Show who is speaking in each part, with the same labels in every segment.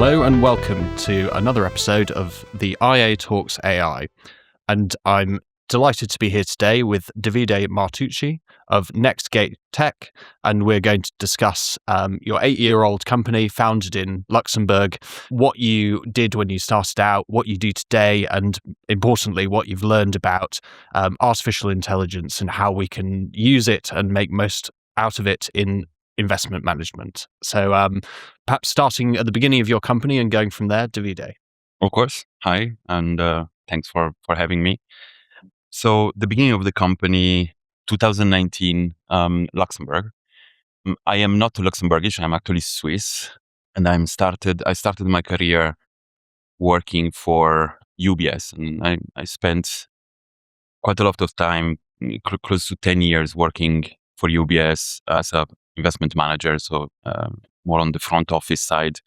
Speaker 1: Hello and welcome to another episode of the IA Talks AI. And I'm delighted to be here today with Davide Martucci of NextGate Tech. And we're going to discuss your 8-year-old company founded in Luxembourg, what you did when you started out, what you do today, and importantly, what you've learned about artificial intelligence and how we can use it and make most out of it in investment management. So perhaps starting at the beginning of your company and going from there, Davide.
Speaker 2: Of course. Hi, and thanks for having me. So the beginning of the company, 2019, Luxembourg. I am not Luxembourgish. I'm actually Swiss, and I started my career working for UBS, and I spent quite a lot of time, close to 10 years, working for UBS as a investment manager. So more on the front office side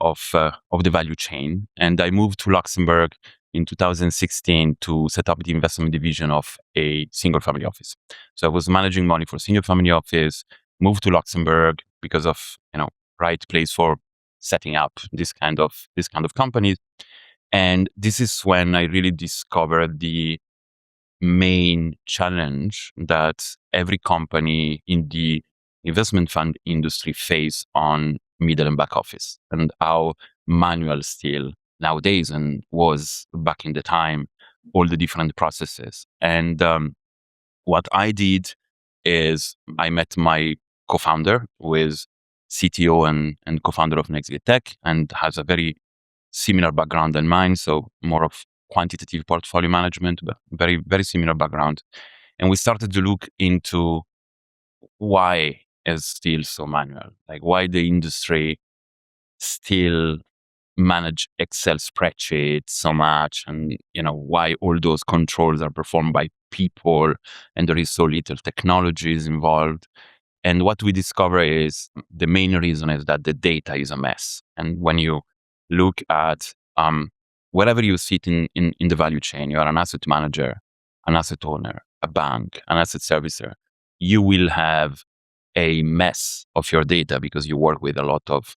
Speaker 2: of the value chain. And I moved to Luxembourg in 2016 to set up the investment division of a single family office. So I was managing money for single family office, moved to Luxembourg because of, right place for setting up this kind of companies. And this is when I really discovered the main challenge that every company in the investment fund industry face on middle and back office, and how manual still nowadays and was back in the time, all the different processes. And what I did is I met my co-founder, who is CTO and co-founder of NextGate Tech, and has a very similar background than mine. So more of quantitative portfolio management, but very, very similar background. And we started to look into why is still so manual, like why the industry still manage Excel spreadsheets so much, and why all those controls are performed by people and there is so little technologies involved. And what we discover is the main reason is that the data is a mess. And when you look at wherever you sit in the value chain, you are an asset manager, an asset owner, a bank, an asset servicer, you will have a mess of your data because you work with a lot of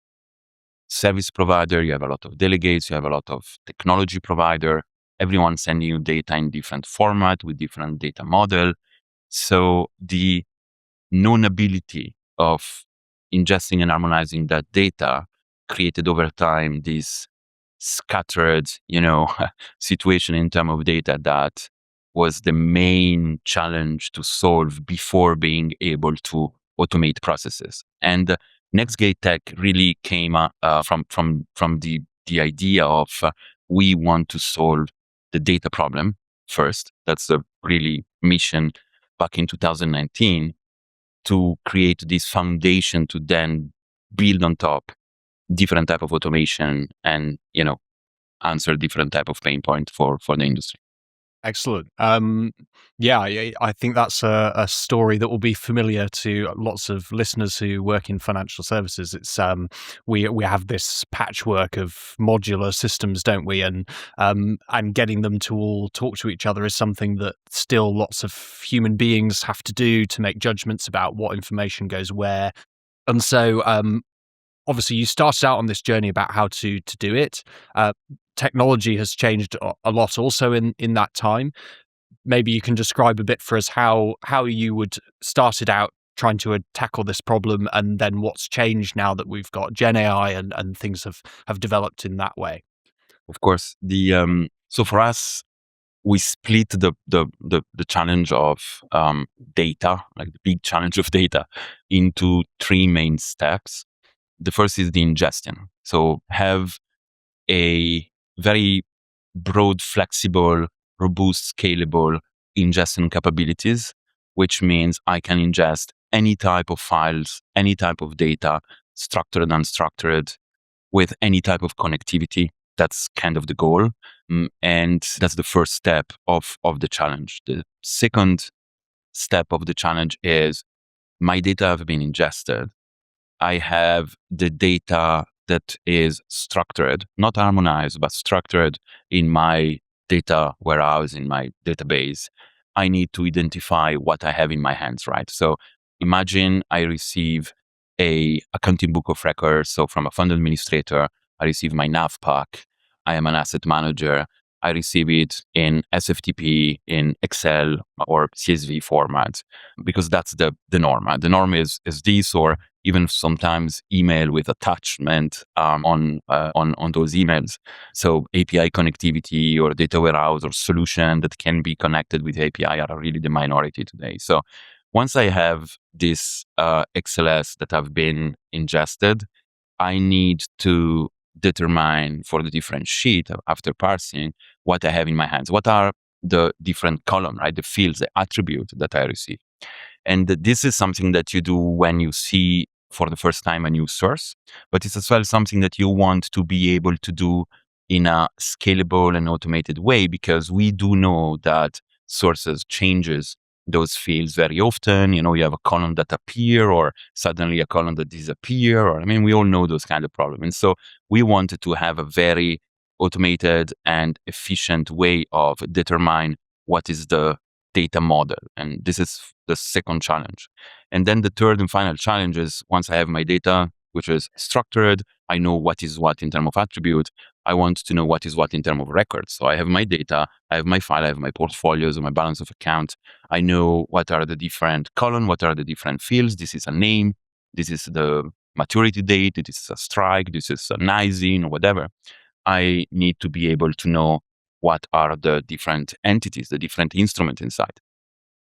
Speaker 2: service provider, you have a lot of delegates, you have a lot of technology provider, everyone sending you data in different format with different data model. So the non-ability of ingesting and harmonizing that data created over time this scattered, situation in terms of data that was the main challenge to solve before being able to automate processes. And NextGate Tech really came from the idea of we want to solve the data problem first. That's the really mission back in 2019, to create this foundation to then build on top different type of automation and answer different type of pain point for the industry.
Speaker 1: Excellent. Yeah, I think that's a story that will be familiar to lots of listeners who work in financial services. It's we have this patchwork of modular systems, don't we? And getting them to all talk to each other is something that still lots of human beings have to do to make judgments about what information goes where. And so obviously you started out on this journey about how to do it. Technology has changed a lot also in that time. Maybe you can describe a bit for us how you would started out trying to tackle this problem, and then what's changed now that we've got Gen AI and things have developed in that way.
Speaker 2: Of course, so for us, we split the challenge of data, like the big challenge of data, into 3 main steps. The first is the ingestion. So have a very broad, flexible, robust, scalable ingestion capabilities, which means I can ingest any type of files, any type of data, structured, unstructured, with any type of connectivity. That's kind of the goal. And that's the first step of the challenge. The second step of the challenge is my data have been ingested. I have the data that is structured, not harmonized, but structured in my data warehouse, in my database. I need to identify what I have in my hands, right? So imagine I receive a accounting book of records, so from a fund administrator, I receive my nav pack. I am an asset manager. I receive it in SFTP, in Excel or CSV format, because that's the norm. The norm is this, or even sometimes email with attachment on those emails. So API connectivity or data warehouse or solution that can be connected with API are really the minority today. So once I have this XLS that have been ingested, I need to determine for the different sheet after parsing what I have in my hands. What are the different column, right? The fields, the attribute that I receive. And this is something that you do when you see for the first time a new source, but it's as well something that you want to be able to do in a scalable and automated way, because we do know that sources changes those fields very often. You have a column that appear or suddenly a column that disappear, or we all know those kind of problems. And so we wanted to have a very automated and efficient way of determine what is the data model. And this is the second challenge. And then the third and final challenge is, once I have my data, which is structured, I know what is what in terms of attribute. I want to know what is what in terms of records. So I have my data, I have my file, I have my portfolios, my balance of account. I know what are the different columns, what are the different fields. This is a name. This is the maturity date. This is a strike. This is an ISIN or whatever. I need to be able to know what are the different entities, the different instruments inside.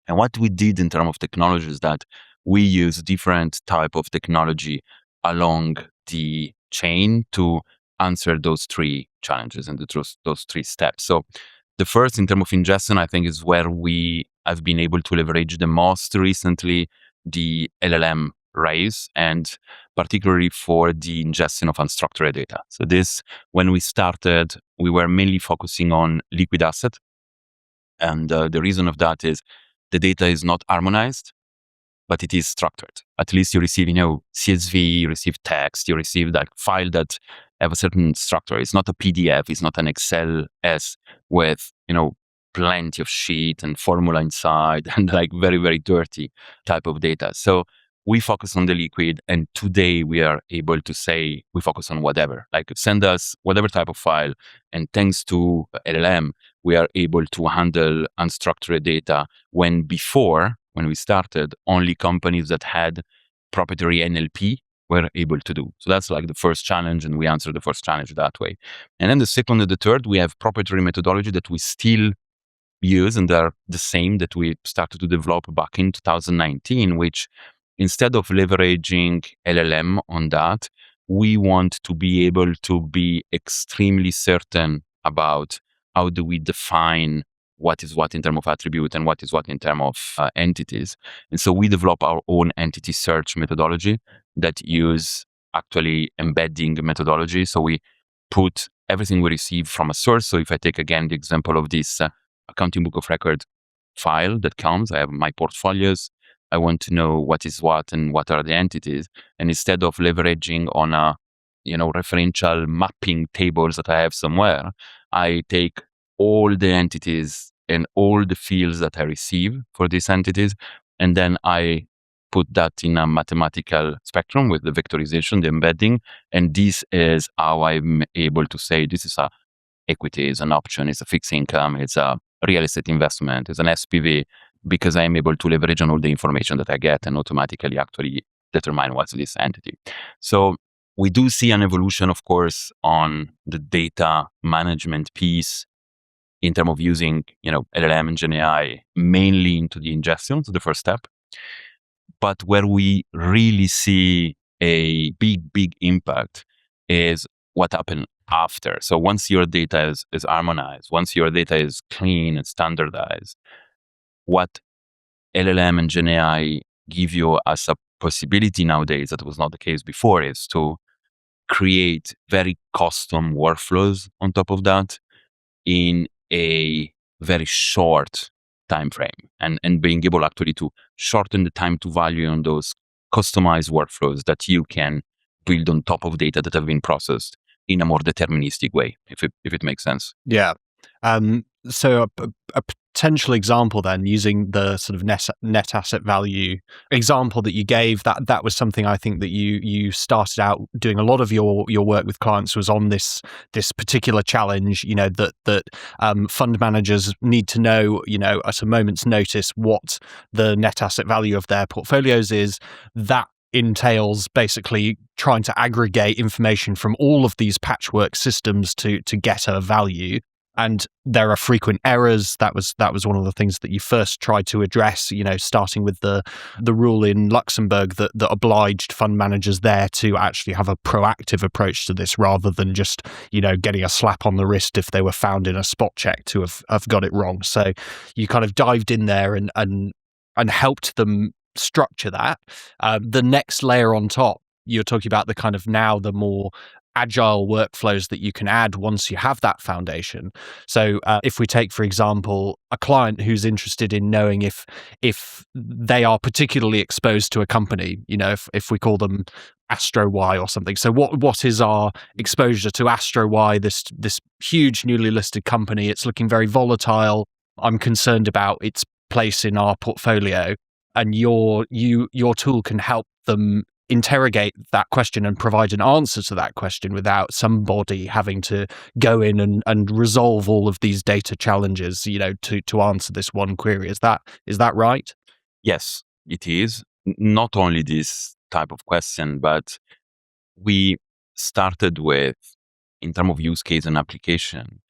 Speaker 2: And what we did in terms of technology is that we use different type of technology along the chain to answer those three challenges and those three steps. So the first, in terms of ingestion, I think is where we have been able to leverage the most recently the LLM raise, and particularly for the ingestion of unstructured data. So this, when we started, we were mainly focusing on liquid asset. And the reason of that is the data is not harmonized, but it is structured. At least you receive, CSV, you receive text, you receive that file that have a certain structure. It's not a PDF, it's not an Excel S with, plenty of sheet and formula inside and like very, very dirty type of data. So we focus on the liquid, and today we are able to say we focus on whatever. Like, send us whatever type of file, and thanks to LLM, we are able to handle unstructured data, when before, when we started, only companies that had proprietary NLP were able to do. So that's like the first challenge, and we answer the first challenge that way. And then the second and the third, we have proprietary methodology that we still use, and they're the same that we started to develop back in 2019, which, instead of leveraging LLM on that, we want to be able to be extremely certain about how do we define what is what in terms of attribute and what is what in terms of entities. And so we develop our own entity search methodology that use actually embedding methodology. So we put everything we receive from a source. So if I take again the example of this accounting book of record file that comes, I have my portfolios. I want to know what is what and what are the entities. And instead of leveraging on a, referential mapping tables that I have somewhere, I take all the entities and all the fields that I receive for these entities, and then I put that in a mathematical spectrum with the vectorization, the embedding, and this is how I'm able to say this is a equity, is an option, it's a fixed income, it's a real estate investment, it's an SPV, because I am able to leverage on all the information that I get and automatically actually determine what's this entity. So we do see an evolution, of course, on the data management piece in terms of using, LLM and GenAI mainly into the ingestion, so the first step. But where we really see a big, big impact is what happened after. So once your data is harmonized, once your data is clean and standardized, what LLM and GenAI give you as a possibility nowadays that was not the case before is to create very custom workflows on top of that in a very short time frame, and being able actually to shorten the time to value on those customized workflows that you can build on top of data that have been processed in a more deterministic way, if it makes sense.
Speaker 1: Yeah. So a potential example then, using the sort of net asset value example that you gave, that was something I think that you started out doing. A lot of your work with clients was on this particular challenge, that fund managers need to know, at a moment's notice, what the net asset value of their portfolios is. That entails basically trying to aggregate information from all of these patchwork systems to get a value. And there are frequent errors. That was one of the things that you first tried to address, starting with the rule in Luxembourg that obliged fund managers there to actually have a proactive approach to this, rather than just, getting a slap on the wrist if they were found in a spot check to have got it wrong. So you kind of dived in there and helped them structure that. The next layer on top, you're talking about the kind of now the more agile workflows that you can add once you have that foundation. So if we take, for example, a client who's interested in knowing if they are particularly exposed to a company, if we call them Astro Y or something. So what is our exposure to Astro Y, this huge newly listed company? It's looking very volatile. I'm concerned about its place in our portfolio. And your tool can help them interrogate that question and provide an answer to that question without somebody having to go in and resolve all of these data challenges, to answer this one query. Is that right?
Speaker 2: Yes, it is. Not only this type of question, but we started with, in terms of use case and application,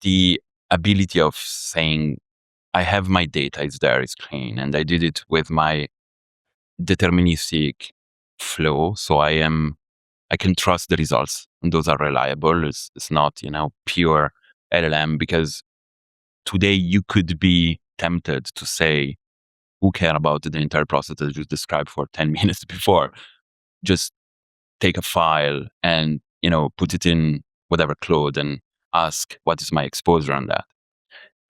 Speaker 2: the ability of saying, I have my data, it's there, it's clean, and I did it with my deterministic flow. So I can trust the results, and those are reliable. It's not, pure LLM, because today you could be tempted to say, who care about the entire process that you described for 10 minutes before? Just take a file and, put it in whatever cloud and ask, what is my exposure on that?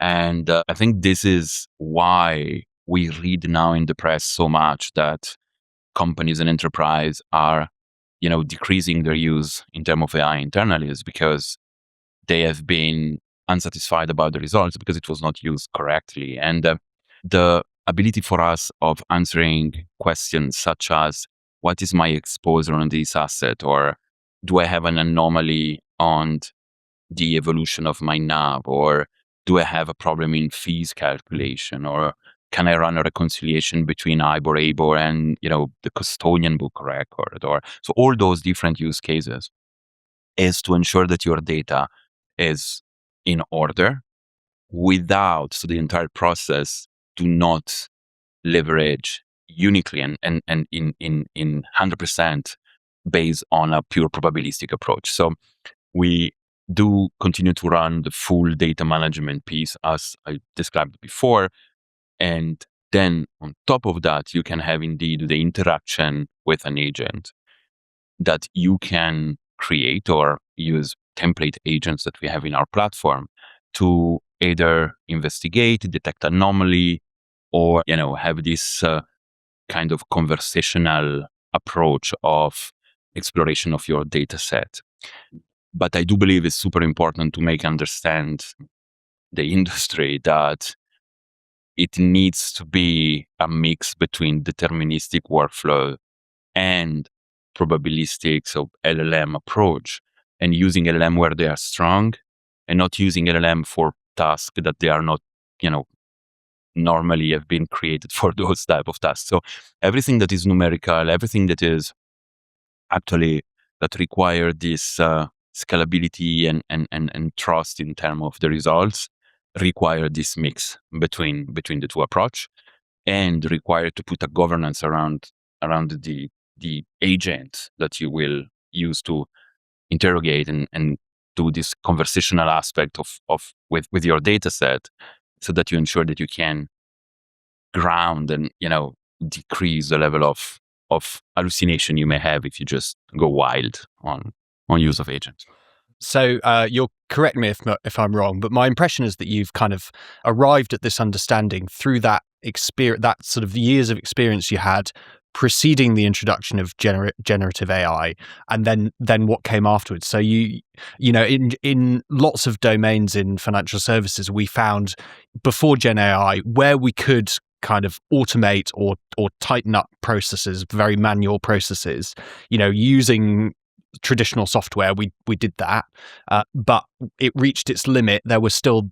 Speaker 2: And I think this is why we read now in the press so much that companies and enterprise are, decreasing their use in terms of AI internally, is because they have been unsatisfied about the results because it was not used correctly. And the ability for us of answering questions such as, what is my exposure on this asset? Or do I have an anomaly on the evolution of my NAV? Or do I have a problem in fees calculation? Or can I run a reconciliation between IBOR and, the custodian book record? Or so all those different use cases is to ensure that your data is in order so the entire process do not leverage uniquely and in 100% based on a pure probabilistic approach. So we do continue to run the full data management piece as I described before. And then on top of that, you can have indeed the interaction with an agent that you can create or use template agents that we have in our platform to either investigate, detect anomaly, or, have this kind of conversational approach of exploration of your data set. But I do believe it's super important to make understand the industry that it needs to be a mix between deterministic workflow and probabilistic, so LLM approach, and using LLM where they are strong and not using LLM for tasks that they are not, normally have been created for those type of tasks. So everything that is numerical, everything that is actually that require this scalability and trust in terms of the results require this mix between the two approach, and require to put a governance around the agent that you will use to interrogate and do this conversational aspect of with your data set, so that you ensure that you can ground and decrease the level of hallucination you may have if you just go wild on use of agents.
Speaker 1: So you'll correct me if I'm wrong, but my impression is that you've kind of arrived at this understanding through that experience, that sort of years of experience you had preceding the introduction of generative AI, and then what came afterwards. So in lots of domains in financial services, we found before Gen AI where we could kind of automate or tighten up processes, very manual processes, using traditional software, we did that, but it reached its limit. There was still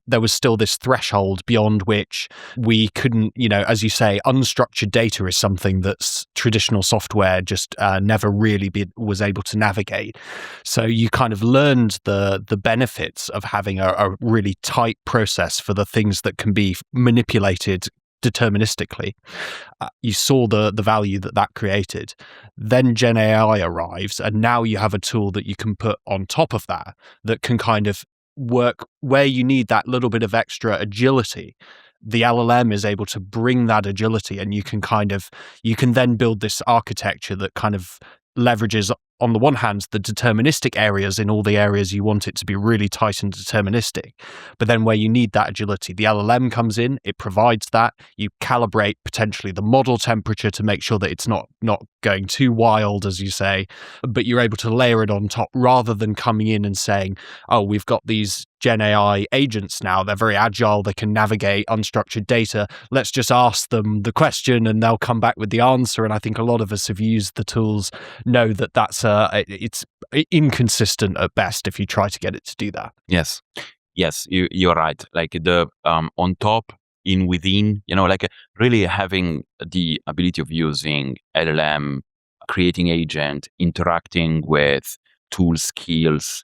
Speaker 1: this threshold beyond which we couldn't, as you say, unstructured data is something that's traditional software just never really was able to navigate. So you kind of learned the benefits of having a really tight process for the things that can be manipulated deterministically. You saw the value that created. Then Gen AI arrives, and now you have a tool that you can put on top of that can kind of work where you need that little bit of extra agility. The LLM is able to bring that agility, and you can then build this architecture that kind of leverages, on the one hand, the deterministic areas in all the areas you want it to be really tight and deterministic. But then where you need that agility, the LLM comes in, it provides that. You calibrate potentially the model temperature to make sure that it's not going too wild, as you say, but you're able to layer it on top rather than coming in and saying, oh, we've got these Gen AI agents now, they're very agile, they can navigate unstructured data. Let's just ask them the question and they'll come back with the answer. And I think a lot of us have used the tools, know that it's inconsistent at best if you try to get it to do that.
Speaker 2: Yes, you're right. Like the on top, in within, like really having the ability of using LLM, creating agent, interacting with tool skills,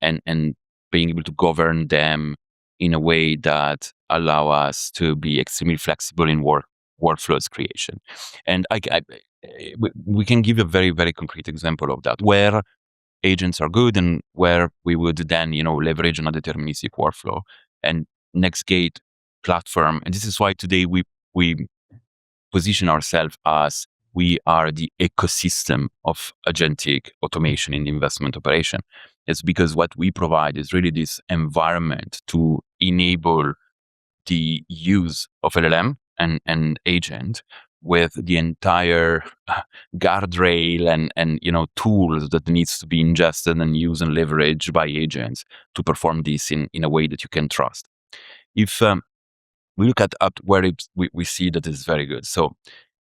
Speaker 2: and being able to govern them in a way that allow us to be extremely flexible in workflows creation. And we can give a very, very concrete example of that, where agents are good and where we would then, leverage on a deterministic workflow. And Nextgate platform, and this is why today we position ourselves as we are the ecosystem of agentic automation in the investment operation. It's because what we provide is really this environment to enable the use of LLM and agent with the entire guardrail and tools that needs to be ingested and used and leveraged by agents to perform this in a way that you can trust. If we look at where we see that is very good. So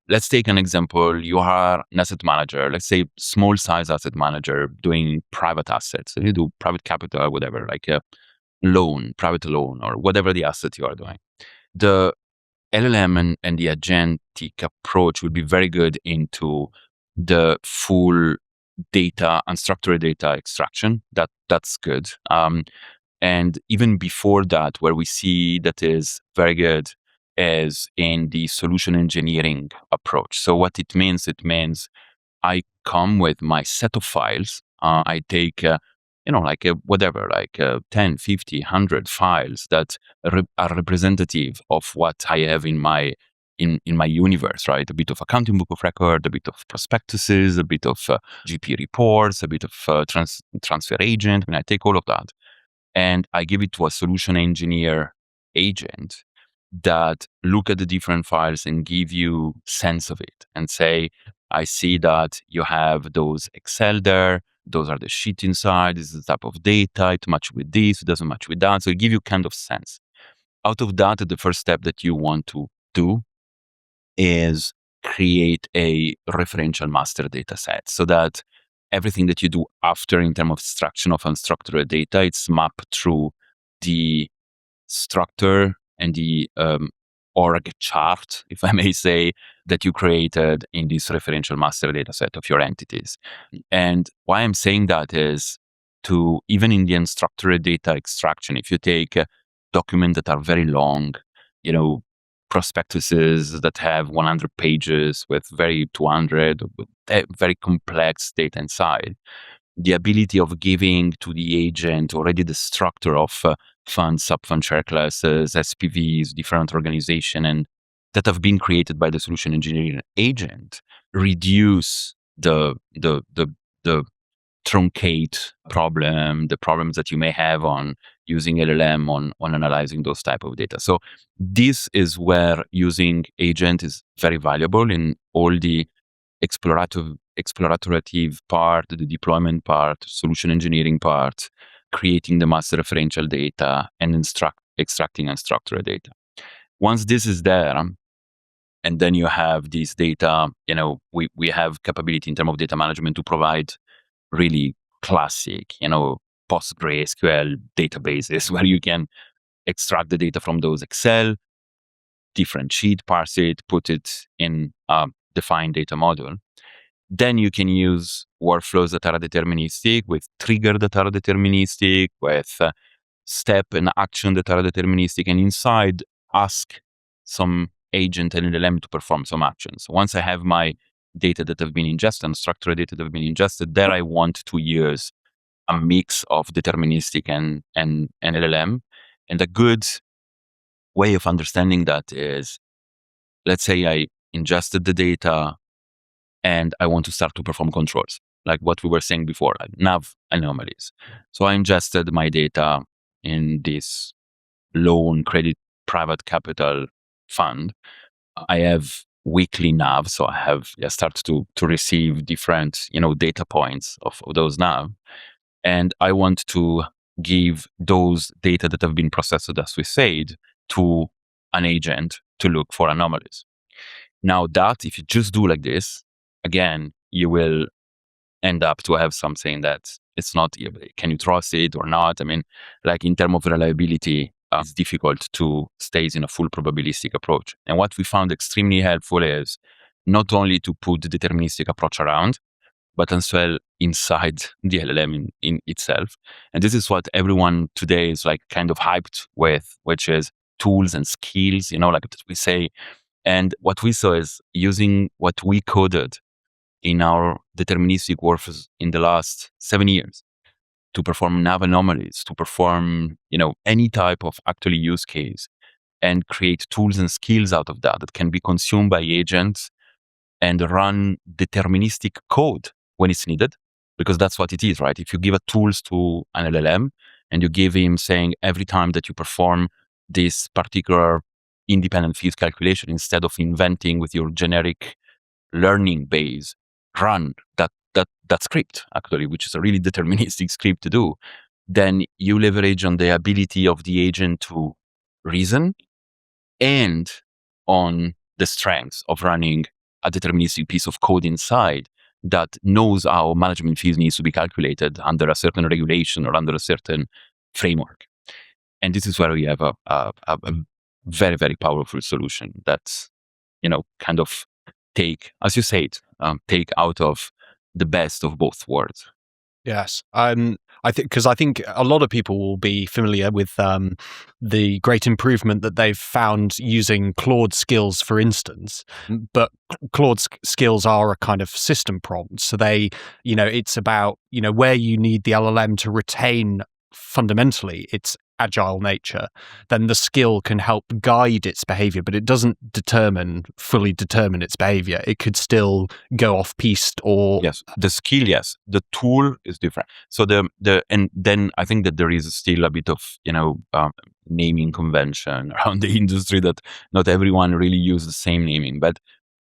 Speaker 2: let's take an example. You are an asset manager, let's say small size asset manager doing private assets. So you do private capital or whatever, like a private loan, or whatever the asset you are doing. The LLM and the agentic approach will be very good into the full data, unstructured data extraction. That's good. And even before that, where we see that is very good is in the solution engineering approach. So what it means I come with my set of files. I take, whatever, 10, 50, 100 files that are representative of what I have in my universe, right? A bit of accounting book of record, a bit of prospectuses, a bit of GP reports, a bit of transfer agent. I take all of that and I give it to a solution engineer agent that look at the different files and give you sense of it and say, I see that you have those Excel there. Those are the sheet inside. This is the type of data. It matches with this. It doesn't match with that. So it gives you kind of sense. Out of that, the first step that you want to do is create a referential master data set so that everything that you do after in terms of extraction of unstructured data, it's mapped through the structure and the org chart, if I may say, that you created in this referential master data set of your entities. And why I'm saying that is to, even in the unstructured data extraction, if you take documents that are very long, prospectuses that have 100 pages with 200, with very complex data inside, the ability of giving to the agent already the structure of funds, sub-fund share classes, SPVs, different organizations, and that have been created by the solution engineering agent, reduce the truncate problem, the problems that you may have on using LLM on analyzing those type of data. So this is where using agent is very valuable in all the explorative part, the deployment part, solution engineering part, creating the master referential data, and extracting unstructured data. Once this is there, and then you have this data, we have capability in terms of data management to provide really classic, PostgreSQL databases where you can extract the data from those Excel, differentiate, parse it, put it in a defined data model. Then you can use workflows that are deterministic, with trigger that are deterministic, with step and action that are deterministic, and inside ask some agent and LLM to perform some actions. Once I have my data that have been ingested, unstructured data that have been ingested, there I want to use a mix of deterministic and LLM. And a good way of understanding that is, let's say I ingested the data and I want to start to perform controls, like what we were saying before, like nav anomalies. So I ingested my data in this loan credit private capital fund. I have weekly nav, so I start to receive different data points of those nav, and I want to give those data that have been processed, as we said, to an agent to look for anomalies. Now that if you just do like this, again, you will end up to have something that it's not, can you trust it or not? I mean, like in terms of reliability, it's difficult to stay in a full probabilistic approach. And what we found extremely helpful is not only to put the deterministic approach around, but as well inside the LLM in itself. And this is what everyone today is like kind of hyped with, which is tools and skills, like we say. And what we saw is using what we coded in our deterministic workflows in the last 7 years to perform nav anomalies, to perform, any type of actually use case, and create tools and skills out of that can be consumed by agents and run deterministic code when it's needed, because that's what it is, right? If you give a tools to an LLM and you give him saying every time that you perform this particular independent fees calculation, instead of inventing with your generic learning base, run that script actually, which is a really deterministic script to do, then you leverage on the ability of the agent to reason and on the strengths of running a deterministic piece of code inside that knows how management fees needs to be calculated under a certain regulation or under a certain framework. And this is where we have a very, very powerful solution that's, kind of take, as you said, take out of the best of both worlds.
Speaker 1: Yes. I think a lot of people will be familiar with the great improvement that they've found using Claude skills, for instance. But Claude skills are a kind of system prompt. So they, it's about, where you need the LLM to retain fundamentally its agile nature, then the skill can help guide its behavior, but it doesn't fully determine its behavior. It could still go off piste or...
Speaker 2: Yes, the skill, yes. The tool is different. So and then I think that there is still a bit of, naming convention around the industry that not everyone really uses the same naming, but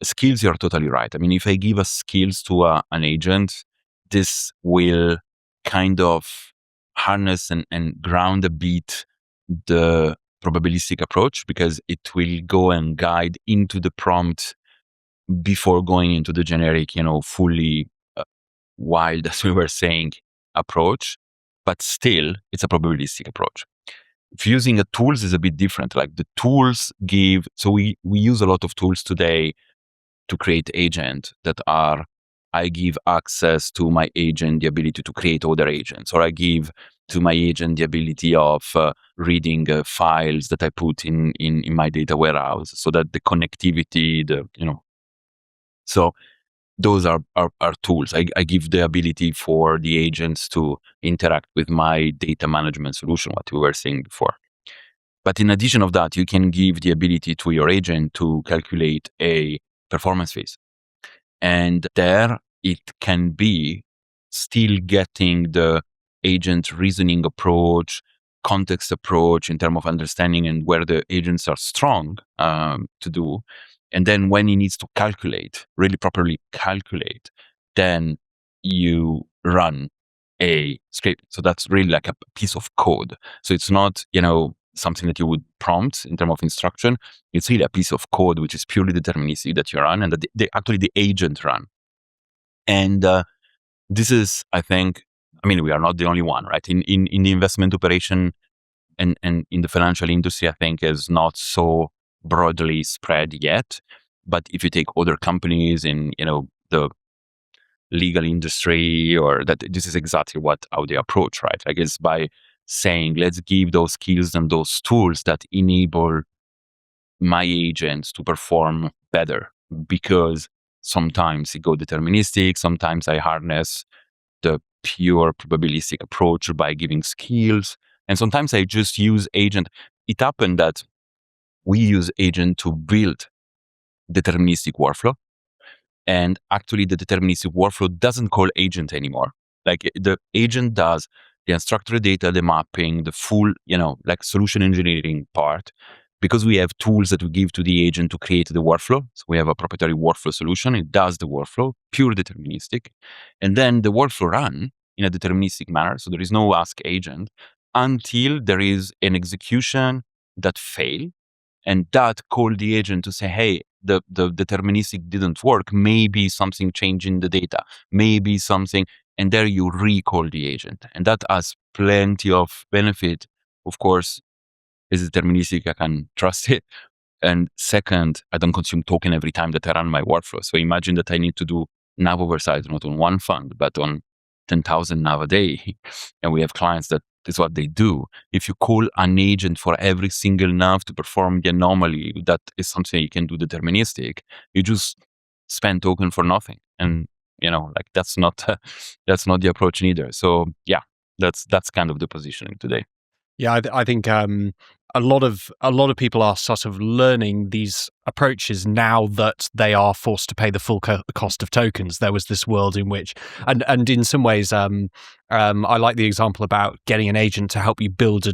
Speaker 2: skills, you're totally right. I mean, if I give a skills to an agent, this will kind of harness and ground a bit the probabilistic approach, because it will go and guide into the prompt before going into the generic, fully wild, as we were saying, approach. But still, it's a probabilistic approach. If using a tools is a bit different. Like the tools give, so we use a lot of tools today to create agents that are, I give access to my agent the ability to create other agents, or I give to my agent the ability of reading files that I put in my data warehouse, so that the connectivity, so those are tools. I give the ability for the agents to interact with my data management solution, what we were saying before. But in addition of that, you can give the ability to your agent to calculate a performance fees. And there it can be still getting the agent reasoning approach, context approach in terms of understanding and where the agents are strong to do. And then when it needs to calculate, really properly calculate, then you run a script. So that's really like a piece of code. So it's not, something that you would prompt in terms of instruction. It's really a piece of code which is purely deterministic that you run and that actually the agent run. And this is, I think, we are not the only one, right? In the investment operation and in the financial industry, I think is not so broadly spread yet. But if you take other companies in, the legal industry, or that, this is exactly how they approach, right? I guess by saying, let's give those skills and those tools that enable my agents to perform better, because sometimes it go deterministic, sometimes I harness the pure probabilistic approach by giving skills, and sometimes I just use agent. It happened that we use agent to build deterministic workflow, and actually the deterministic workflow doesn't call agent anymore. Like the agent does the unstructured data, the mapping, the full, like solution engineering part, because we have tools that we give to the agent to create the workflow. So we have a proprietary workflow solution. It does the workflow, pure deterministic. And then the workflow run in a deterministic manner. So there is no ask agent until there is an execution that fail. And that call the agent to say, hey, the deterministic didn't work. Maybe something changed in the data. Maybe something. And there you recall the agent. And that has plenty of benefit. Of course, is deterministic, I can trust it. And second, I don't consume token every time that I run my workflow. So imagine that I need to do NAV oversight, not on one fund, but on 10,000 NAV a day. And we have clients that is what they do. If you call an agent for every single NAV to perform the anomaly, that is something you can do deterministic. You just spend token for nothing. And, that's not the approach either. So yeah, that's kind of the positioning today.
Speaker 1: Yeah, I think a lot of people are sort of learning these approaches now that they are forced to pay the full cost of tokens. There was this world in which, and in some ways, I like the example about getting an agent to help you build a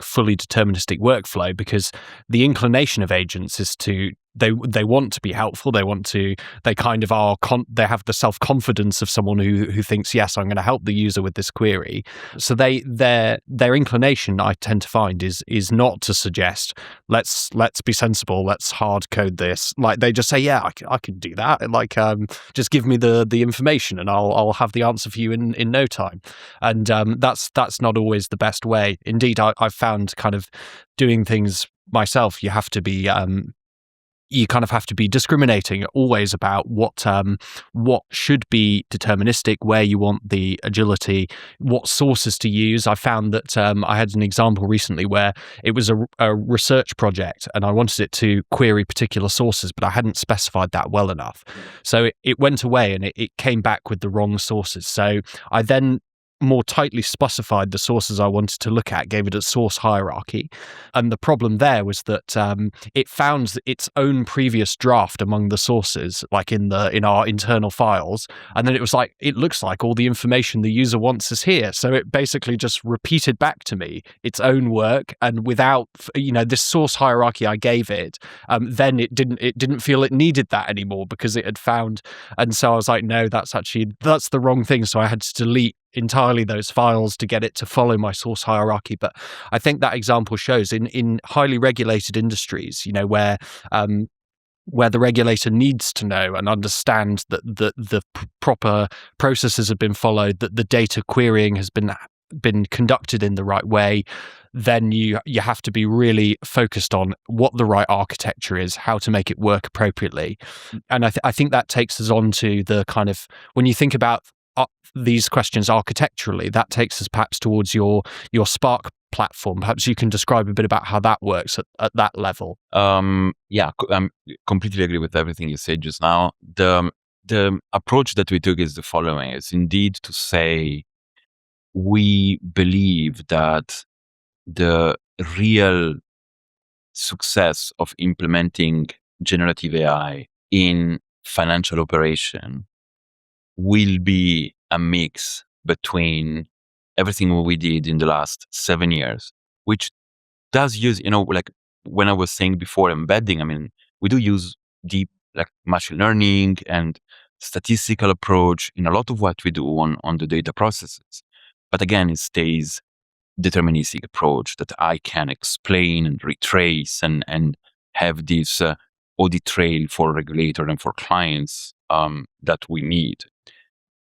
Speaker 1: fully deterministic workflow, because the inclination of agents is to they want to be helpful. They kind of are. They have the self-confidence of someone who thinks, yes, I'm going to help the user with this query. So their inclination, I tend to find, is not to suggest let's be sensible, let's hard code this. Like they just say, yeah, I could do that. Like just give me the information and I'll have the answer for you in no time. And that's not always the best way. Indeed, I've found kind of doing things myself, you have to be you kind of have to be discriminating always about what should be deterministic, where you want the agility, what sources to use. I found that I had an example recently where it was a research project and I wanted it to query particular sources, but I hadn't specified that well enough. So it went away and it came back with the wrong sources. So I then more tightly specified the sources I wanted to look at, gave it a source hierarchy. And the problem there was that it found its own previous draft among the sources, like in our internal files. And then it was like, it looks like all the information the user wants is here. So it basically just repeated back to me its own work. And without, this source hierarchy I gave it, then it didn't feel it needed that anymore because it had found. And so I was like, no, that's the wrong thing. So I had to delete entirely those files to get it to follow my source hierarchy. But I think that example shows in highly regulated industries, where the regulator needs to know and understand that the proper processes have been followed, that the data querying has been conducted in the right way, then you have to be really focused on what the right architecture is, how to make it work appropriately. And I think that takes us on to the kind of, when you think about these questions architecturally, that takes us perhaps towards your Spark platform. Perhaps you can describe a bit about how that works at that level.
Speaker 2: Yeah, I completely agree with everything you said just now. The approach that we took is the following: is indeed to say we believe that the real success of implementing generative AI in financial operation will be a mix between everything we did in the last 7 years, which does use, like when I was saying before embedding, we do use deep like machine learning and statistical approach in a lot of what we do on the data processes. But again, it stays deterministic approach that I can explain and retrace and have this audit trail for regulator and for clients that we need.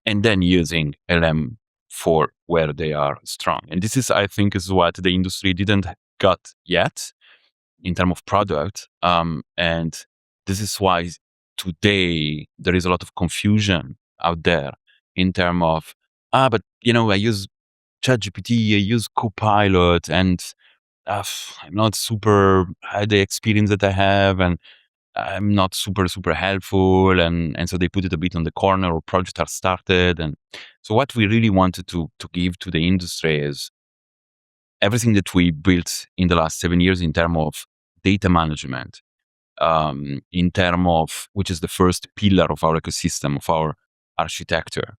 Speaker 2: And then using LM for where they are strong. And this is, I think, is what the industry didn't got yet in terms of product. And this is why today there is a lot of confusion out there in terms of, but I use ChatGPT, I use Copilot, and I'm not super the experience that I have, and I'm not super helpful, and so they put it a bit on the corner, or projects are started, and so what we really wanted to give to the industry is everything that we built in the last 7 years in terms of data management, in terms of which is the first pillar of our ecosystem, of our architecture.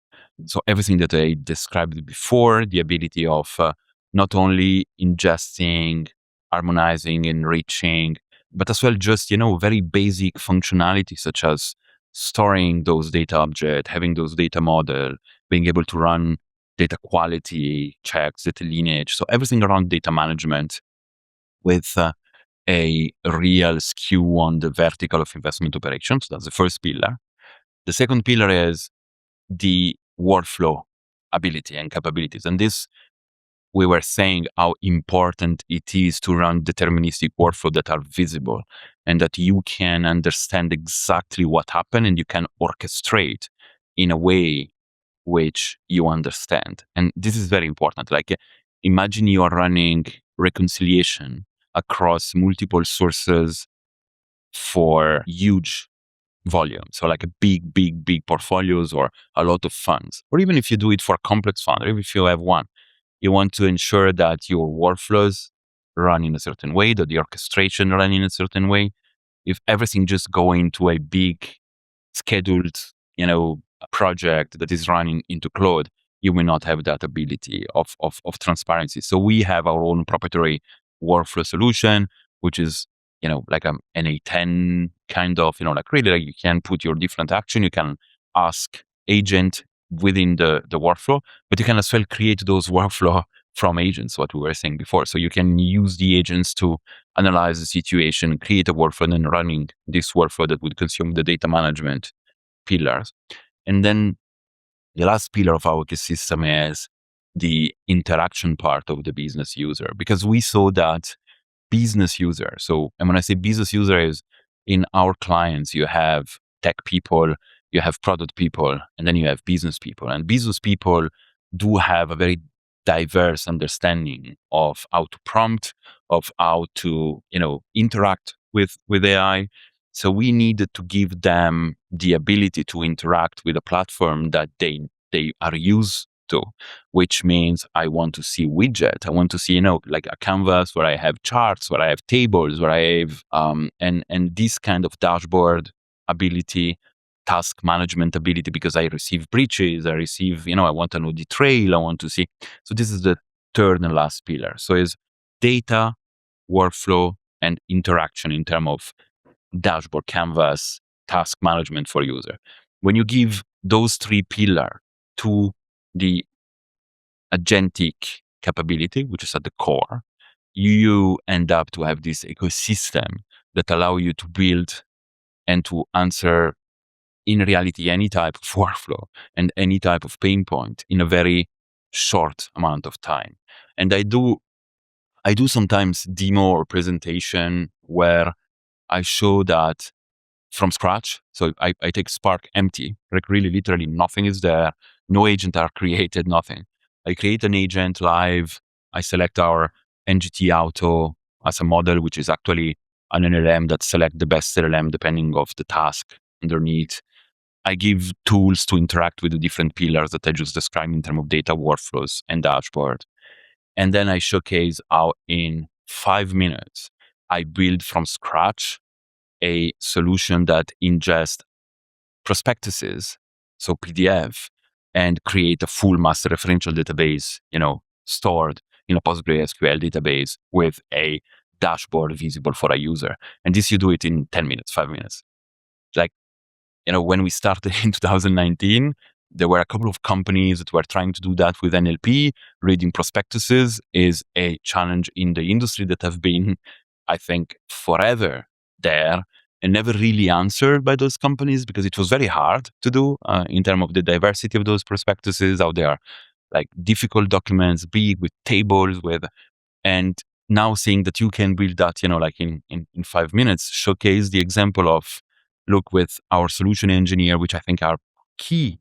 Speaker 2: So everything that I described before, the ability of not only ingesting, harmonizing, enriching, but as well just, very basic functionality such as storing those data objects, having those data model, being able to run data quality checks, data lineage. So everything around data management with a real skew on the vertical of investment operations. That's the first pillar. The second pillar is the workflow ability and capabilities. And this, we were saying how important it is to run deterministic workflow that are visible and that you can understand exactly what happened and you can orchestrate in a way which you understand. And this is very important. Like imagine you are running reconciliation across multiple sources for huge volume. So like a big portfolios or a lot of funds. Or even if you do it for a complex fund, or even if you have one, you want to ensure that your workflows run in a certain way, that the orchestration run in a certain way. If everything just go into a big scheduled, project that is running into cloud, you will not have that ability of transparency. So we have our own proprietary workflow solution, which is, like an A10 kind of, like really like you can put your different action, you can ask agent within the workflow, but you can as well create those workflow from agents, what we were saying before. So you can use the agents to analyze the situation, create a workflow, and then running this workflow that would consume the data management pillars. And then the last pillar of our ecosystem is the interaction part of the business user, because we saw that business user. So, and when I say business user is in our clients, you have tech people, you have product people, and then you have business people. And business people do have a very diverse understanding of how to prompt, of how to, interact with AI. So we needed to give them the ability to interact with a platform that they are used to, which means I want to see widget. I want to see, like a canvas where I have charts, where I have tables, where I have, and this kind of dashboard ability, task management ability, because I receive breaches, I receive, I want to know the trail, I want to see. So this is the third and last pillar. So it's data, workflow, and interaction in terms of dashboard, canvas, task management for user. When you give those three pillars to the agentic capability, which is at the core, you end up to have this ecosystem that allow you to build and to answer in reality any type of workflow and any type of pain point in a very short amount of time. And I do sometimes demo or presentation where I show that from scratch. So I take Spark empty, like really literally nothing is there. No agent are created, nothing. I create an agent live. I select our NGT Auto as a model, which is actually an LLM that select the best LLM depending of the task underneath. I give tools to interact with the different pillars that I just described in terms of data workflows and dashboard. And then I showcase how in 5 minutes, I build from scratch a solution that ingests prospectuses, so PDF, and create a full master referential database, stored in a PostgreSQL database with a dashboard visible for a user. And this you do it in 10 minutes, 5 minutes. when we started in 2019, there were a couple of companies that were trying to do that with NLP. Reading prospectuses is a challenge in the industry that have been, I think, forever there and never really answered by those companies because it was very hard to do in terms of the diversity of those prospectuses, how they are like difficult documents, big with tables, and now seeing that you can build that, like in 5 minutes, showcase the example of, look, with our solution engineer, which I think are key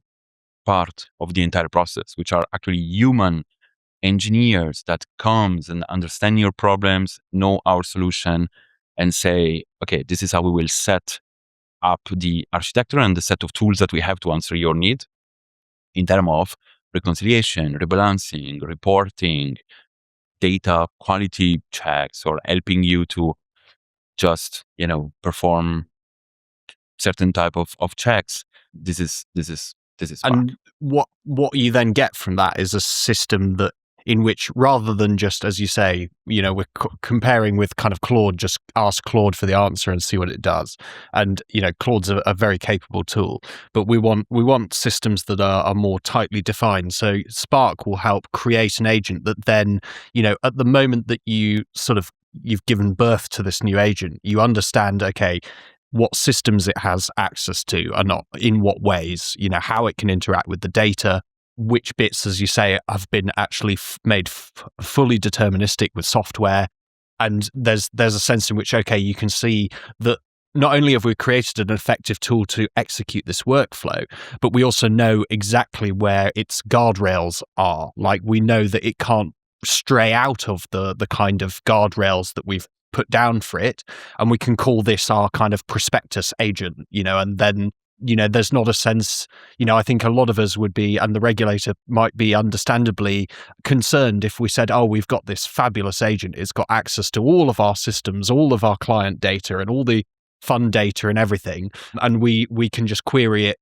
Speaker 2: part of the entire process, which are actually human engineers that comes and understand your problems, know our solution, and say, okay, this is how we will set up the architecture and the set of tools that we have to answer your need in terms of reconciliation, rebalancing, reporting, data quality checks, or helping you to just, perform certain type of checks. This is Spark.
Speaker 1: And what you then get from that is a system that in which, rather than just, as you say, we're comparing with kind of Claude, just ask Claude for the answer and see what it does. And Claude's a very capable tool, but we want systems that are more tightly defined. So Spark will help create an agent that then, at the moment that you've given birth to this new agent, you understand, okay, what systems it has access to and not in what ways, how it can interact with the data, which bits, as you say, have been actually made fully deterministic with software. And there's a sense in which, okay, you can see that not only have we created an effective tool to execute this workflow, but we also know exactly where its guardrails are. Like, we know that it can't stray out of the kind of guardrails that we've put down for it, and we can call this our kind of prospectus agent, and then there's not a sense, I think a lot of us would be, and the regulator might be understandably concerned if we said, oh, we've got this fabulous agent, it's got access to all of our systems, all of our client data and all the fund data and everything, and we can just query it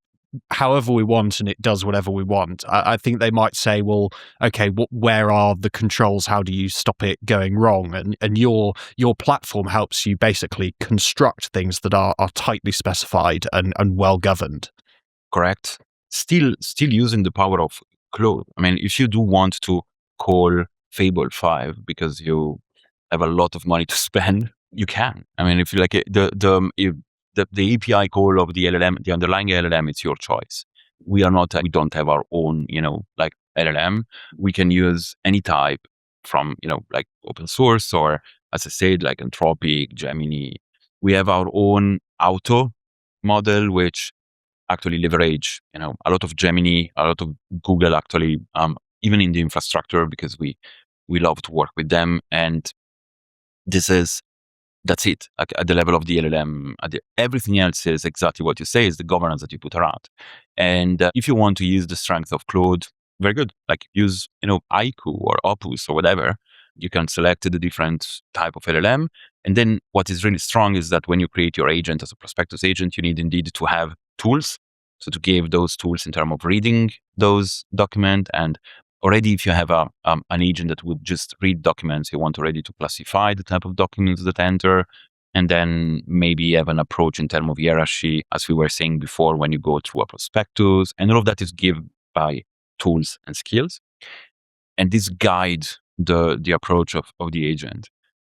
Speaker 1: however we want and it does whatever we want. I think they might say, well, okay, where are the controls? How do you stop it going wrong? And your platform helps you basically construct things that are tightly specified and well governed.
Speaker 2: Correct. Still using the power of Claude. I mean, if you do want to call Fable 5 because you have a lot of money to spend, you can. I mean, if you like it, the API call of the LLM, the underlying LLM, it's your choice. We don't have our own, like LLM. We can use any type from, like open source, or as I said, like Anthropic, Gemini. We have our own auto model, which actually leverage, a lot of Gemini, a lot of Google actually, even in the infrastructure, because we love to work with them. And that's it. Like at the level of the LLM, everything else is exactly what you say, is the governance that you put around. And if you want to use the strength of Claude, very good. Like use, Aiku or Opus or whatever. You can select the different type of LLM. And then what is really strong is that when you create your agent as a prospectus agent, you need indeed to have tools. So to give those tools in terms of reading those documents, and already, if you have an agent that would just read documents, you want already to classify the type of documents that enter, and then maybe have an approach in terms of hierarchy, as we were saying before, when you go through a prospectus, and all of that is given by tools and skills. And this guides the approach of the agent.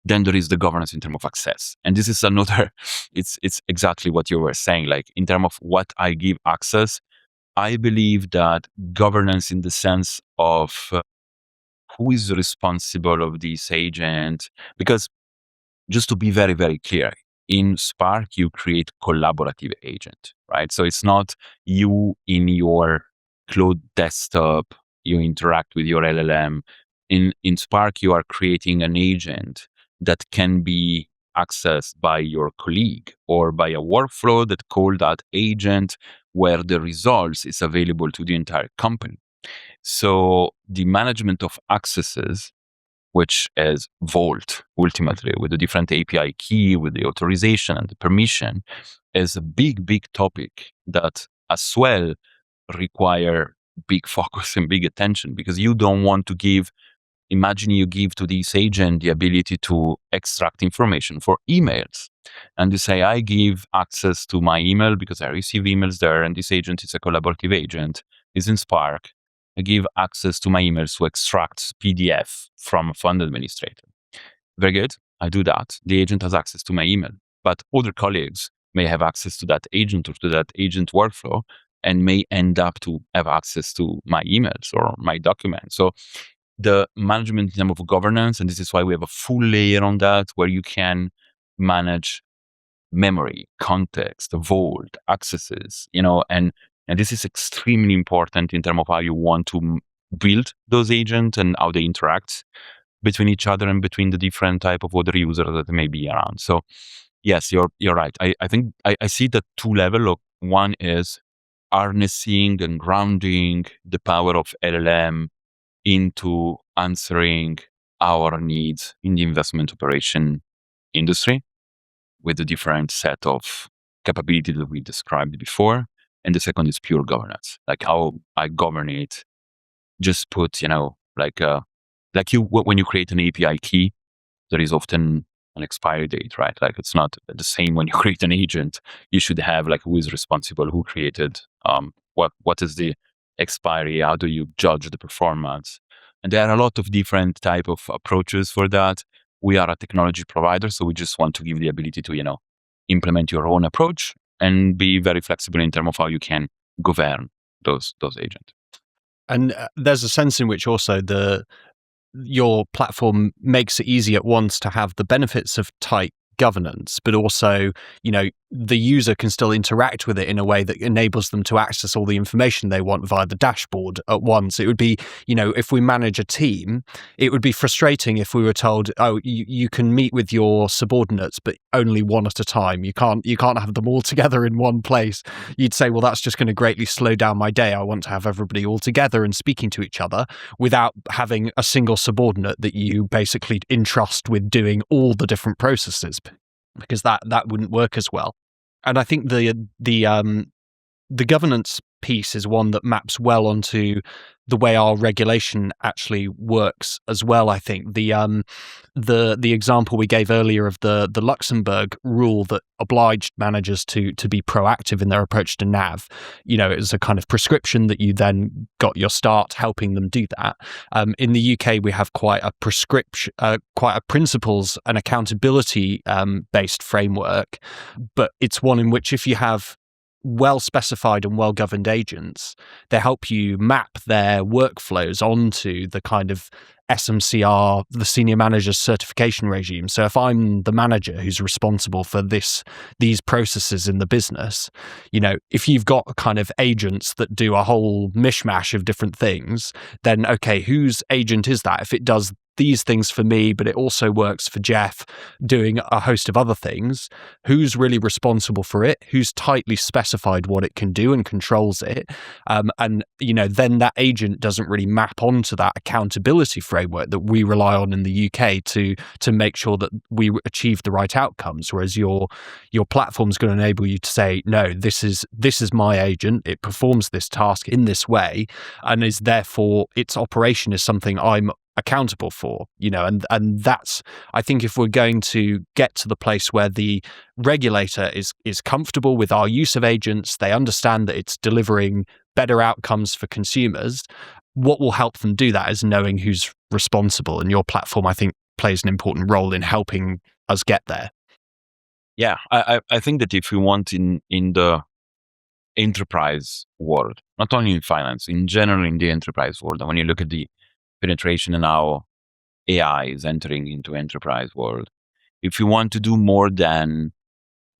Speaker 2: Then there is the governance in terms of access. And this is another, it's exactly what you were saying, like in terms of what I give access. I believe that governance in the sense of who is responsible of this agent, because just to be very, very clear, in Spark, you create collaborative agent, right? So it's not you in your Claude desktop, you interact with your LLM. In Spark, you are creating an agent that can be accessed by your colleague or by a workflow that call that agent, where the results is available to the entire company. So the management of accesses, which is Vault, ultimately, with the different API key, with the authorization and the permission, is a big, big topic that as well require big focus and big attention, because you don't want to imagine you give to this agent the ability to extract information for emails. And you say, I give access to my email because I receive emails there, and this agent is a collaborative agent, is in Spark. I give access to my emails to extract PDF from a fund administrator. Very good. I do that. The agent has access to my email, but other colleagues may have access to that agent or to that agent workflow and may end up to have access to my emails or my documents. So the management in terms of governance, and this is why we have a full layer on that, where you can manage memory, context, vault, accesses, and this is extremely important in terms of how you want to build those agents and how they interact between each other and between the different type of other users that may be around. So yes, you're right. I think I see the two level of one is harnessing and grounding the power of LLM into answering our needs in the investment operation industry with a different set of capabilities that we described before. And the second is pure governance, like how I govern it. Just put, when you create an API key, there is often an expiry date, right? Like it's not the same when you create an agent. You should have like who is responsible, who created, what is the expiry, how do you judge the performance? And there are a lot of different type of approaches for that. We are a technology provider, so we just want to give the ability to, implement your own approach and be very flexible in terms of how you can govern those agents.
Speaker 1: And there's a sense in which also your platform makes it easy at once to have the benefits of tight governance, but also, the user can still interact with it in a way that enables them to access all the information they want via the dashboard at once. It would be, if we manage a team, it would be frustrating if we were told, oh, you can meet with your subordinates, but only one at a time. You can't have them all together in one place. You'd say, well, that's just going to greatly slow down my day. I want to have everybody all together and speaking to each other without having a single subordinate that you basically entrust with doing all the different processes, because that wouldn't work as well. And I think the governance piece is one that maps well onto the way our regulation actually works as well. I think the example we gave earlier of the Luxembourg rule that obliged managers to be proactive in their approach to NAV, it was a kind of prescription that you then got your start helping them do that. In the UK, we have quite a prescription, quite a principles and accountability based framework, but it's one in which if you have well specified and well governed agents, they help you map their workflows onto the kind of SMCR, the senior manager's certification regime. So if I'm the manager who's responsible for these processes in the business, if you've got kind of agents that do a whole mishmash of different things, then okay, whose agent is that? If it does these things for me, but it also works for Jeff doing a host of other things, who's really responsible for it? Who's tightly specified what it can do and controls it? And then that agent doesn't really map onto that accountability framework that we rely on in the UK to make sure that we achieve the right outcomes. Whereas your platform is going to enable you to say, no, this is my agent. It performs this task in this way, and is therefore its operation is something I'm accountable for, and that's, I think, if we're going to get to the place where the regulator is comfortable with our use of agents, they understand that it's delivering better outcomes for consumers, what will help them do that is knowing who's responsible. And your platform, I think, plays an important role in helping us get there.
Speaker 2: Yeah, I think that if we want in the enterprise world, not only in finance, in general in the enterprise world, and when you look at the penetration and how AI is entering into enterprise world, if you want to do more than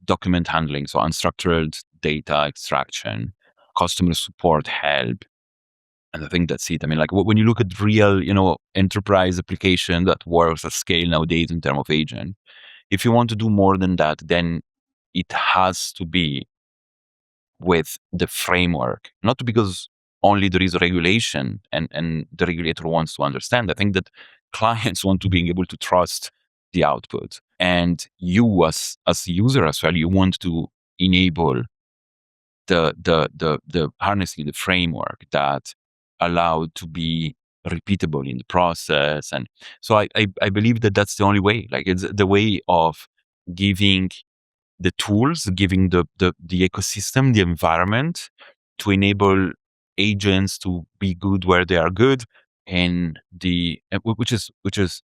Speaker 2: document handling, so unstructured data extraction, customer support help, and I think that's it. I mean, like when you look at real, enterprise application that works at scale nowadays in terms of agent, if you want to do more than that, then it has to be with the framework, not because only there is a regulation and the regulator wants to understand. I think that clients want to be able to trust the output, and you as user as well, you want to enable the harnessing the framework that allowed to be repeatable in the process. And so I believe that that's the only way. Like it's the way of giving the tools, giving the ecosystem, the environment to enable agents to be good where they are good, and which is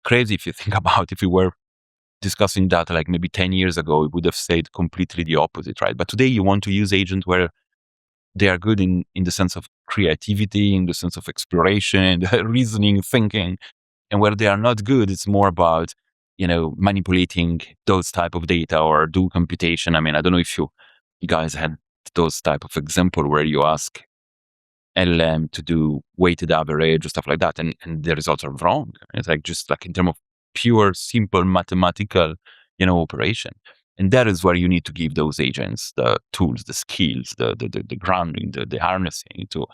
Speaker 2: crazy if you think about, if we were discussing that like maybe 10 years ago, we would have said completely the opposite, right? But today you want to use agents where they are good in the sense of creativity, in the sense of exploration, reasoning, thinking. And where they are not good, it's more about, manipulating those type of data or do computation. I mean, I don't know if you guys had those type of example where you ask LLM to do weighted average or stuff like that, and the results are wrong. It's like just like in terms of pure, simple mathematical, operation. And that is where you need to give those agents the tools, the skills, the grounding, the harnessing to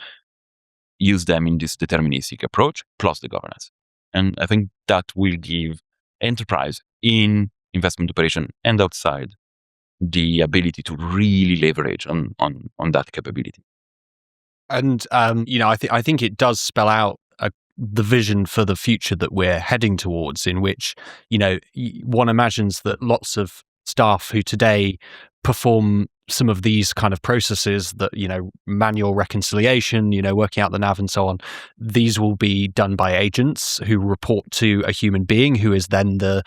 Speaker 2: use them in this deterministic approach, plus the governance. And I think that will give enterprise in investment operation and outside the ability to really leverage on that capability.
Speaker 1: And I think it does spell out the vision for the future that we're heading towards, in which one imagines that lots of staff who today perform some of these kind of processes, that manual reconciliation, working out the nav and so on, these will be done by agents who report to a human being who is then the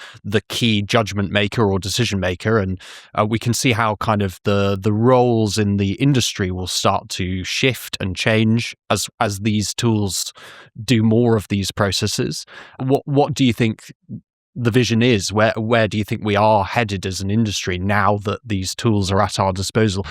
Speaker 1: key judgment maker or decision maker. And we can see how kind of the roles in the industry will start to shift and change as these tools do more of these processes. What do you think the vision is? Where do you think we are headed as an industry now that these tools are at our disposal?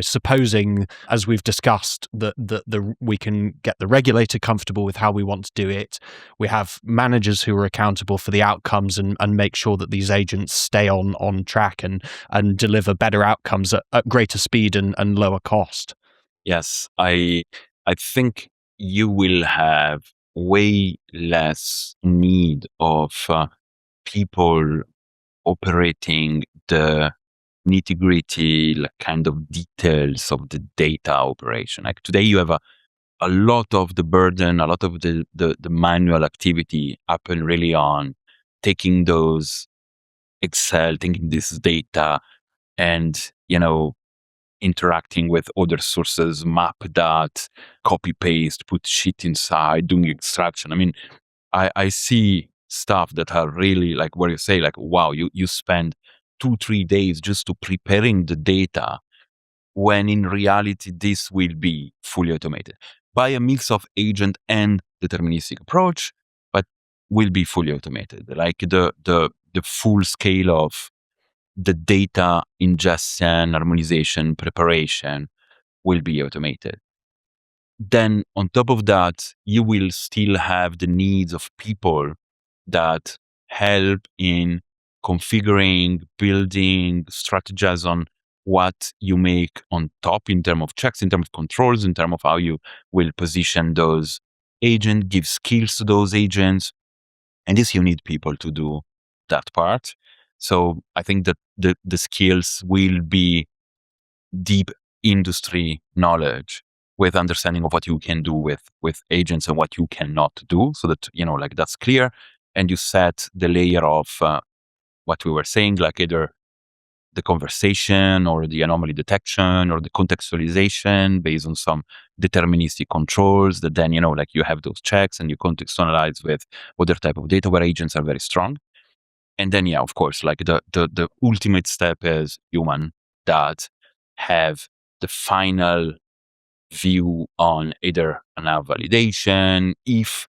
Speaker 1: Supposing, as we've discussed, that we can get the regulator comfortable with how we want to do it. We have managers who are accountable for the outcomes and make sure that these agents stay on track and deliver better outcomes at greater speed and lower cost.
Speaker 2: Yes, I think you will have way less need of people operating the nitty-gritty like, kind of details of the data operation. Like today you have a lot of the burden, a lot of the manual activity happen really on taking those Excel, taking this data and, interacting with other sources, map that, copy paste, put shit inside, doing extraction. I mean, I see stuff that are really like where you say like, wow, you spend 2-3 days just to preparing the data, when in reality this will be fully automated by a mix of agent and deterministic approach, but will be fully automated. Like the full scale of the data ingestion, harmonization, preparation will be automated. Then on top of that, you will still have the needs of people that help in configuring, building, strategize on what you make on top in terms of checks, in terms of controls, in terms of how you will position those agents, give skills to those agents. And this, you need people to do that part. So I think that the skills will be deep industry knowledge with understanding of what you can do with agents and what you cannot do, so that like that's clear, and you set the layer of what we were saying, like either the conversation or the anomaly detection or the contextualization based on some deterministic controls, that then like you have those checks and you contextualize with other type of data where agents are very strong. And then of course, like the ultimate step is human that have the final view on either an validation, if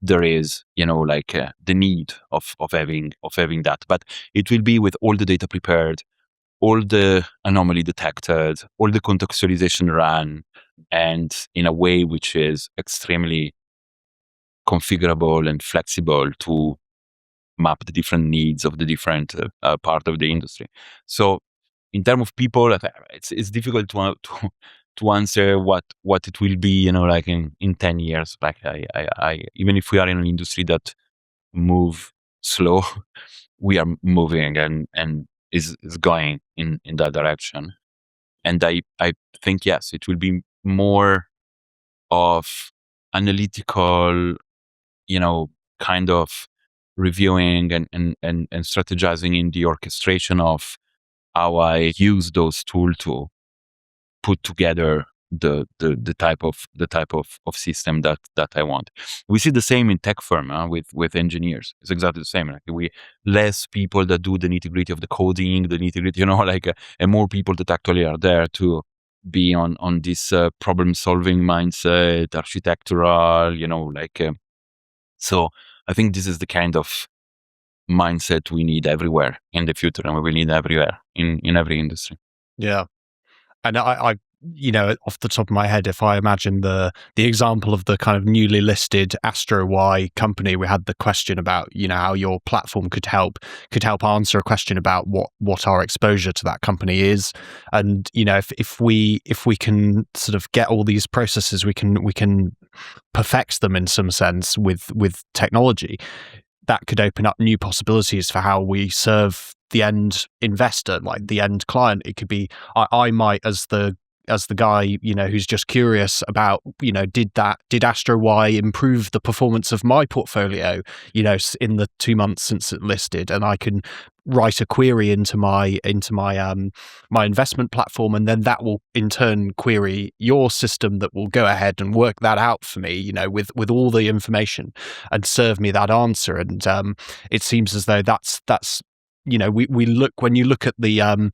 Speaker 2: there is, the need of having that. But it will be with all the data prepared, all the anomaly detected, all the contextualization run, and in a way which is extremely configurable and flexible to map the different needs of the different part of the industry. So in terms of people, it's difficult to answer what it will be, like in 10 years. Like I even if we are in an industry that move slow, we are moving and is going in that direction. And I think, yes, it will be more of analytical, kind of reviewing and strategizing in the orchestration of how I use those tools to put together the type of system that I want. We see the same in tech firm with engineers. It's exactly the same. Like we less people that do the nitty gritty of the coding, the nitty gritty, and more people that actually are there to be on this problem solving mindset, architectural, so I think this is the kind of mindset we need everywhere in the future, and we will need everywhere in every industry.
Speaker 1: Yeah. And I, off the top of my head, if I imagine the example of the kind of newly listed Astro Y company, we had the question about, how your platform could help answer a question about what our exposure to that company is. And, if we can sort of get all these processes, we can perfect them in some sense with technology. That could open up new possibilities for how we serve the end investor, like the end client. It could be I might, as the guy, who's just curious about, did Astro Y improve the performance of my portfolio, in the 2 months since it listed, and I can write a query into my my investment platform, and then that will in turn query your system that will go ahead and work that out for me, with all the information and serve me that answer. And it seems as though that's we look, when you look at the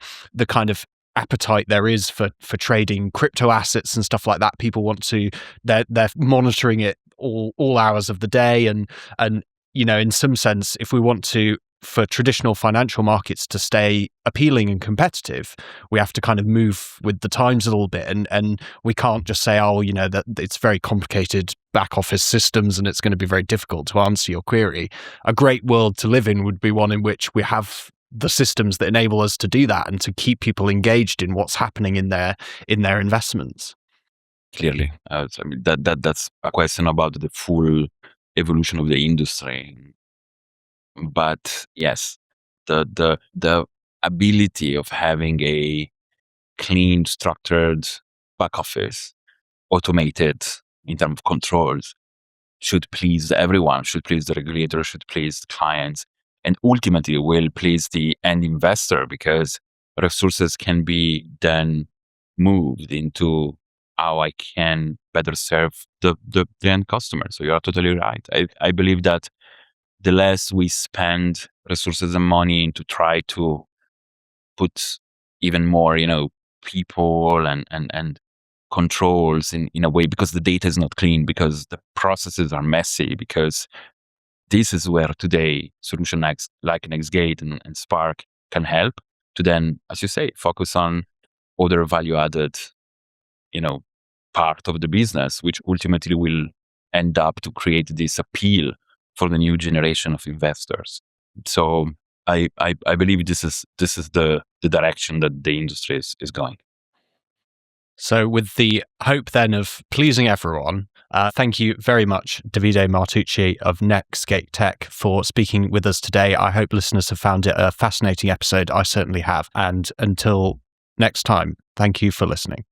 Speaker 1: kind of appetite there is for trading crypto assets and stuff like that. People want to, they're monitoring it all hours of the day, and in some sense, if we want to, for traditional financial markets to stay appealing and competitive, we have to kind of move with the times a little bit, and we can't just say, that it's very complicated back office systems and it's going to be very difficult to answer your query. A great world to live in would be one in which we have the systems that enable us to do that and to keep people engaged in what's happening in their investments.
Speaker 2: Clearly, that's a question about the full evolution of the industry. But yes, the ability of having a clean, structured back office, automated in terms of controls, should please everyone, should please the regulator, should please the clients, and ultimately will please the end investor, because resources can be then moved into how I can better serve the end customer. So you are totally right. I believe that the less we spend resources and money to try to put even more, people and controls in a way, because the data is not clean, because the processes are messy, because this is where today solution like NextGate and Spark can help to then, as you say, focus on other value added, part of the business, which ultimately will end up to create this appeal for the new generation of investors. So I believe this is the direction that the industry is going.
Speaker 1: So with the hope then of pleasing everyone, thank you very much, Davide Martucci of NextGate Tech, for speaking with us today. I hope listeners have found it a fascinating episode. I certainly have. And until next time, thank you for listening.